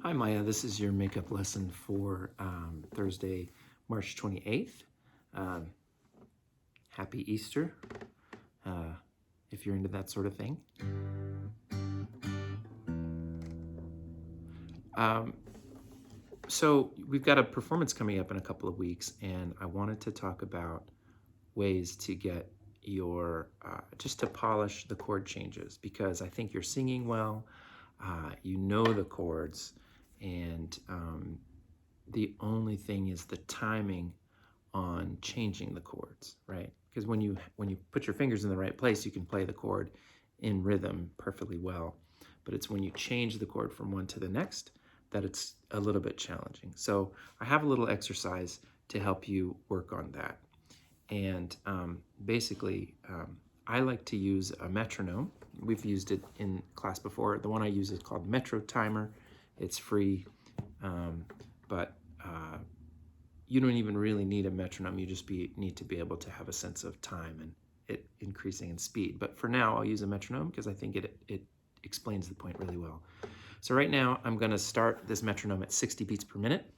Hi Maya, this is your makeup lesson for Thursday, March 28th. Happy Easter, if you're into that sort of thing. So we've got a performance coming up in a couple of weeks, and I wanted to talk about ways to get your, just to polish the chord changes, because I think you're singing well, you know the chords, and the only thing is the timing on changing the chords, right? Because when you put your fingers in the right place, you can play the chord in rhythm perfectly well. But it's when you change the chord from one to the next that it's a little bit challenging. So I have a little exercise to help you work on that. And basically, I like to use a metronome. We've used it in class before. The one I use is called Metro Timer. It's free, but you don't even really need a metronome. You just need to be able to have a sense of time and it increasing in speed. But for now, I'll use a metronome because I think it explains the point really well. So right now, I'm going to start this metronome at 60 beats per minute.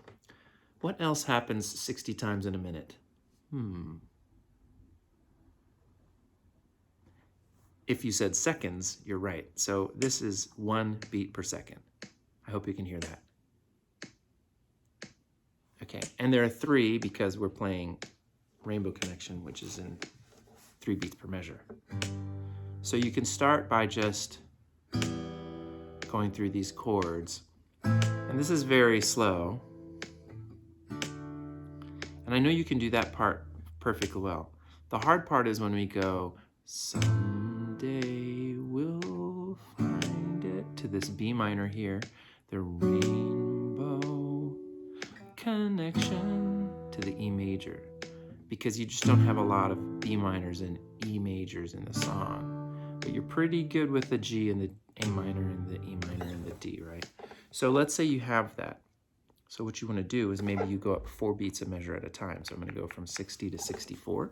What else happens 60 times in a minute? If you said seconds, you're right. So this is 1 beat per second. I hope you can hear that. Okay, and there are 3 because we're playing Rainbow Connection, which is in 3 beats per measure. So you can start by just going through these chords. And this is very slow. And I know you can do that part perfectly well. The hard part is when we go, someday we'll find it, to this B minor here, the rainbow connection, to the E major, because you just don't have a lot of B minors and E majors in the song. But you're pretty good with the G and the A minor and the E minor and the D, right? So let's say you have that. So what you want to do is maybe you go up 4 beats a measure at a time. So I'm going to go from 60 to 64,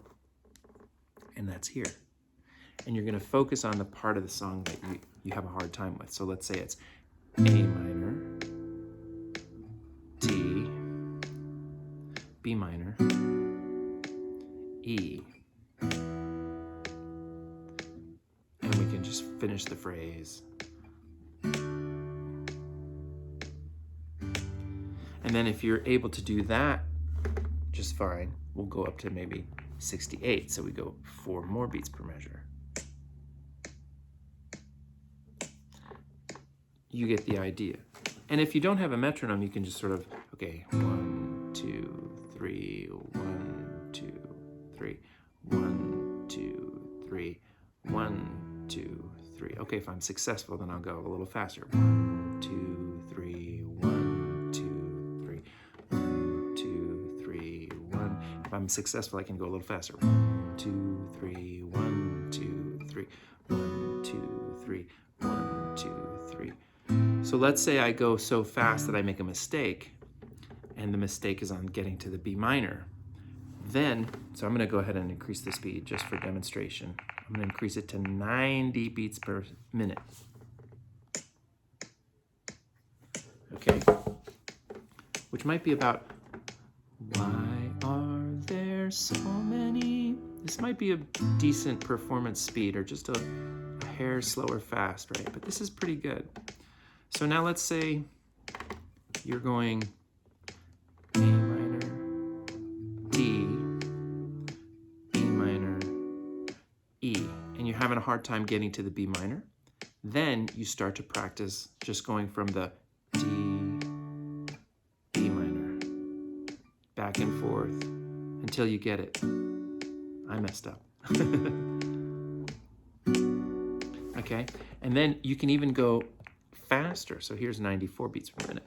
and that's here. And you're going to focus on the part of the song that you have a hard time with. So let's say it's A minor, D, B minor, E. And we can just finish the phrase. And then if you're able to do that just fine, we'll go up to maybe 68. So we go 4 more beats per measure. You get the idea. And if you don't have a metronome, you can just sort of, okay, 1, 2, 3, 1, 2, 3, 1, 2, 3, 1, 2, 3. Okay, if I'm successful, then I'll go a little faster. 1, 2, 3, 1, 2, 3, 1, 2, 3, 1. If I'm successful, I can go a little faster. 1, 2, 3, 1, 2, 3, 1, 2, 3, 1, 2, 3. So let's say I go so fast that I make a mistake, and the mistake is on getting to the B minor. Then, so I'm going to go ahead and increase the speed just for demonstration. I'm going to increase it to 90 beats per minute. Okay, which might be about, why are there so many? This might be a decent performance speed, or just a hair slower fast, right? But this is pretty good. So now let's say you're going A minor, D, B minor, E, and you're having a hard time getting to the B minor. Then you start to practice just going from the D, B minor, back and forth until you get it. I messed up. Okay, and then you can even go faster. So here's 94 beats per minute.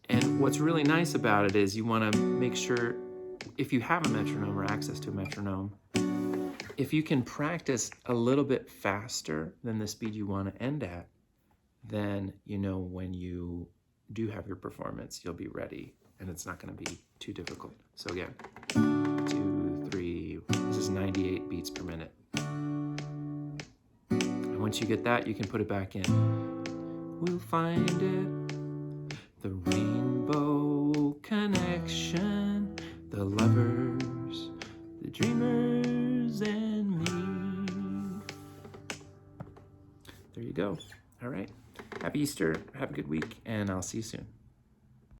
And what's really nice about it is you want to make sure, if you have a metronome or access to a metronome, if you can practice a little bit faster than the speed you want to end at, then you know when you do have your performance, you'll be ready and it's not going to be too difficult. So again, 2, 3, this is 98 beats per minute. Once you get that, you can put it back in. We'll find it the rainbow connection, the lovers, the dreamers, and me. There you go. All right. Happy Easter. Have a good week, and I'll see you soon.